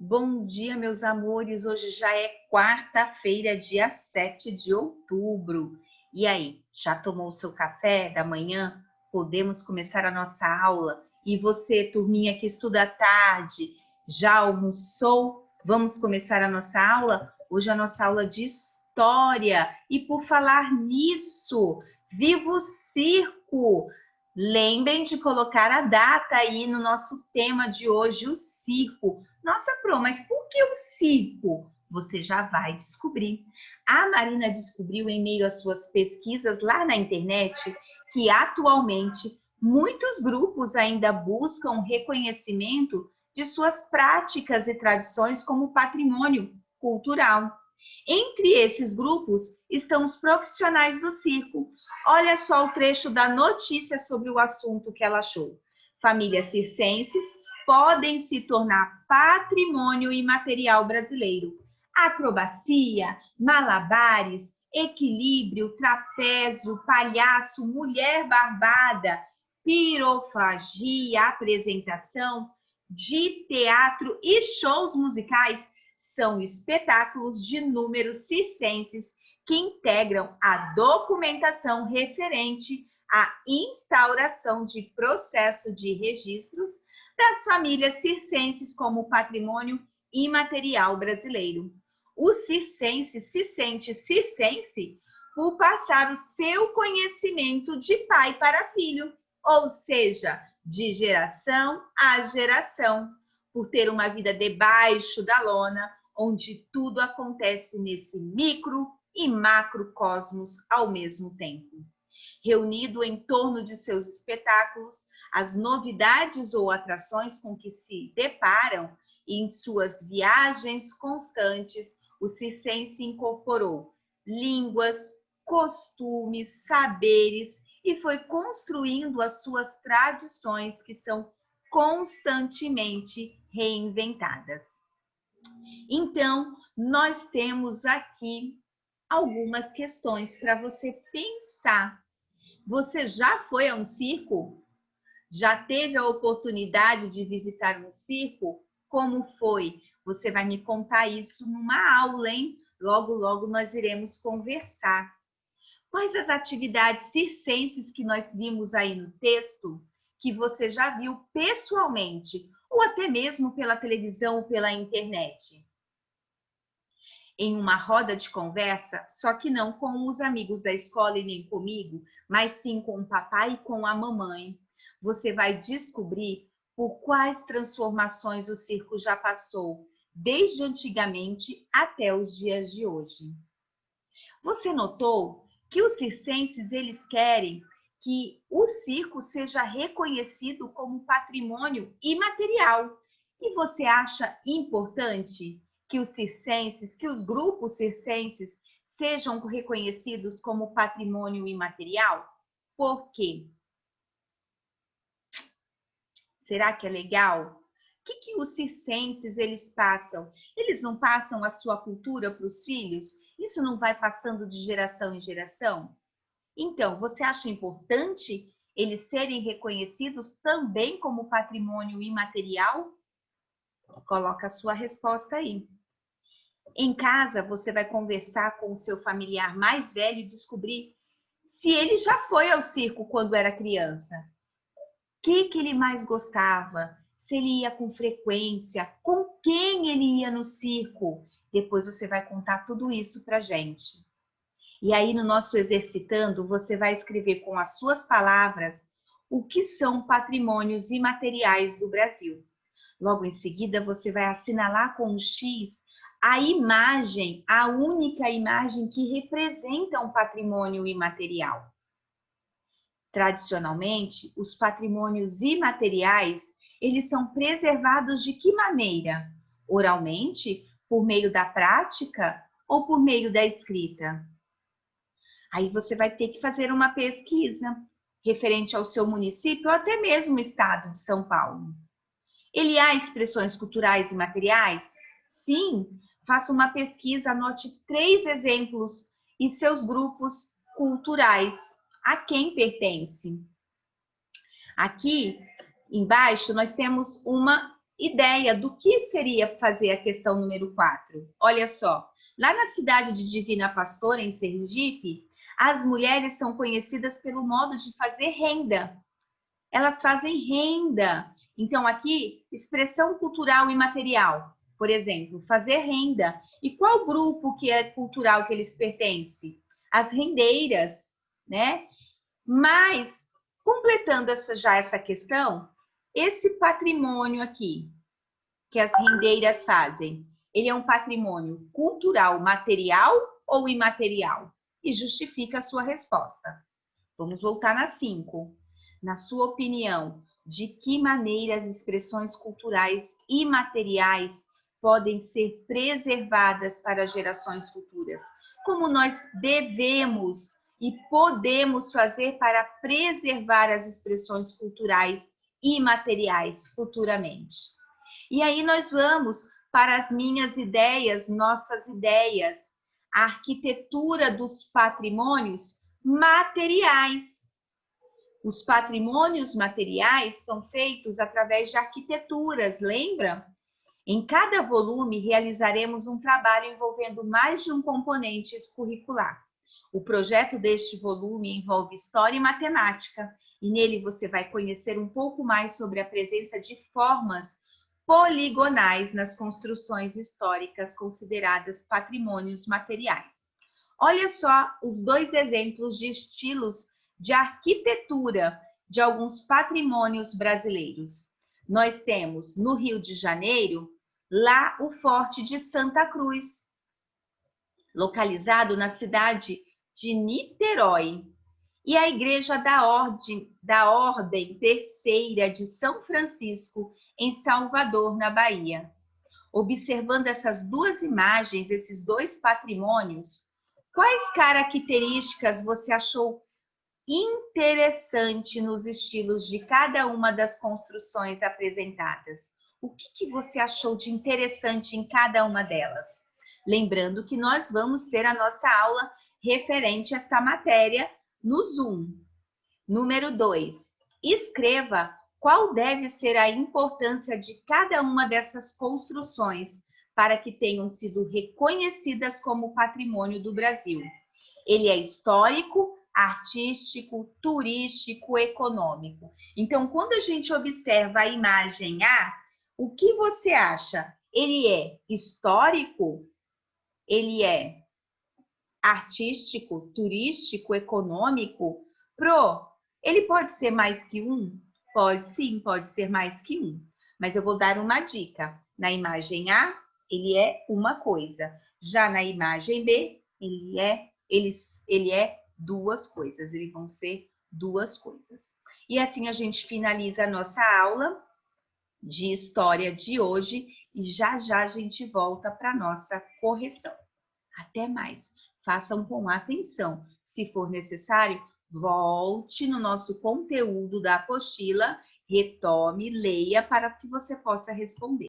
Bom dia, meus amores. Hoje já é quarta-feira, dia 7 de outubro. E aí, já tomou o seu café da manhã? Podemos começar a nossa aula? E você, turminha que estuda à tarde, já almoçou? Vamos começar a nossa aula? Hoje é a nossa aula de história. E por falar nisso, viva o circo! Lembrem de colocar a data aí no nosso tema de hoje, o circo. Nossa, Pro, mas por que o circo? Você já vai descobrir. A Marina descobriu em meio às suas pesquisas lá na internet que atualmente muitos grupos ainda buscam reconhecimento de suas práticas e tradições como patrimônio cultural. Entre esses grupos estão os profissionais do circo. Olha só o trecho da notícia sobre o assunto que ela achou. Famílias circenses podem se tornar patrimônio imaterial brasileiro. Acrobacia, malabares, equilíbrio, trapézio, palhaço, mulher barbada, pirofagia, apresentação de teatro e shows musicais são espetáculos de números circenses que integram a documentação referente à instauração de processo de registros das famílias circenses como patrimônio imaterial brasileiro. O circense se sente circense por passar o seu conhecimento de pai para filho, ou seja, de geração a geração, por ter uma vida debaixo da lona, onde tudo acontece nesse micro e macrocosmos ao mesmo tempo. Reunido em torno de seus espetáculos, as novidades ou atrações com que se deparam e em suas viagens constantes, o circense incorporou línguas, costumes, saberes e foi construindo as suas tradições que são constantemente reinventadas. Então, nós temos aqui algumas questões para você pensar. Você já foi a um circo? Já teve a oportunidade de visitar um circo? Como foi? Você vai me contar isso numa aula, hein? Logo, logo nós iremos conversar. Quais as atividades circenses que nós vimos aí no texto que você já viu pessoalmente ou até mesmo pela televisão ou pela internet? Em uma roda de conversa, só que não com os amigos da escola e nem comigo, mas sim com o papai e com a mamãe. Você vai descobrir por quais transformações o circo já passou, desde antigamente até os dias de hoje. Você notou que os circenses eles querem que o circo seja reconhecido como patrimônio imaterial. E você acha importante que os circenses, que os grupos circenses sejam reconhecidos como patrimônio imaterial? Por quê? Será que é legal? O que os circenses eles passam? Eles não passam a sua cultura para os filhos? Isso não vai passando de geração em geração? Então, você acha importante eles serem reconhecidos também como patrimônio imaterial? Coloca a sua resposta aí. Em casa, você vai conversar com o seu familiar mais velho e descobrir se ele já foi ao circo quando era criança. O que ele mais gostava? Se ele ia com frequência? Com quem ele ia no circo? Depois você vai contar tudo isso pra gente. E aí, no nosso exercitando, você vai escrever com as suas palavras o que são patrimônios imateriais do Brasil. Logo em seguida, você vai assinalar com um X a imagem, a única imagem que representa um patrimônio imaterial. Tradicionalmente, os patrimônios imateriais, eles são preservados de que maneira? Oralmente, por meio da prática ou por meio da escrita? Aí você vai ter que fazer uma pesquisa referente ao seu município ou até mesmo o estado de São Paulo. Ele há expressões culturais e materiais? Sim, faça uma pesquisa, anote 3 exemplos e seus grupos culturais. A quem pertence? Aqui embaixo nós temos uma ideia do que seria fazer a questão número 4. Olha só, lá na cidade de Divina Pastora, em Sergipe, as mulheres são conhecidas pelo modo de fazer renda. Elas fazem renda. Então, aqui, expressão cultural e material. Por exemplo, fazer renda. E qual grupo que é cultural que eles pertencem? As rendeiras, né? Mas, completando essa questão, esse patrimônio aqui, que as rendeiras fazem, ele é um patrimônio cultural material ou imaterial? E justifica a sua resposta. Vamos voltar na 5. Na sua opinião, de que maneira as expressões culturais imateriais podem ser preservadas para gerações futuras? Como nós devemos e podemos fazer para preservar as expressões culturais imateriais futuramente? E aí nós vamos para as minhas ideias, nossas ideias, a arquitetura dos patrimônios materiais. Os patrimônios materiais são feitos através de arquiteturas, lembra? Em cada volume, realizaremos um trabalho envolvendo mais de um componente curricular. O projeto deste volume envolve história e matemática, e nele você vai conhecer um pouco mais sobre a presença de formas poligonais nas construções históricas consideradas patrimônios materiais. Olha só os 2 exemplos de estilos de arquitetura de alguns patrimônios brasileiros. Nós temos no Rio de Janeiro, lá o Forte de Santa Cruz, localizado na cidade de Niterói, e a Igreja da Ordem Terceira de São Francisco, em Salvador, na Bahia. Observando essas 2 imagens, esses 2 patrimônios, quais características você achou interessante nos estilos de cada uma das construções apresentadas? O que você achou de interessante em cada uma delas? Lembrando que nós vamos ter a nossa aula referente a esta matéria no Zoom. Número 2. Escreva qual deve ser a importância de cada uma dessas construções para que tenham sido reconhecidas como patrimônio do Brasil. Ele é histórico, artístico, turístico, econômico. Então, quando a gente observa a imagem A, o que você acha? Ele é histórico? Ele é artístico, turístico, econômico? Ele pode ser mais que um? Pode sim, pode ser mais que um. Mas eu vou dar uma dica. Na imagem A, ele é uma coisa. Já na imagem B, ele é 2 coisas. Eles vão ser 2 coisas. E assim a gente finaliza a nossa aula de história de hoje e já a gente volta para a nossa correção. Até mais. Façam com atenção. Se for necessário, volte no nosso conteúdo da apostila, retome, leia para que você possa responder.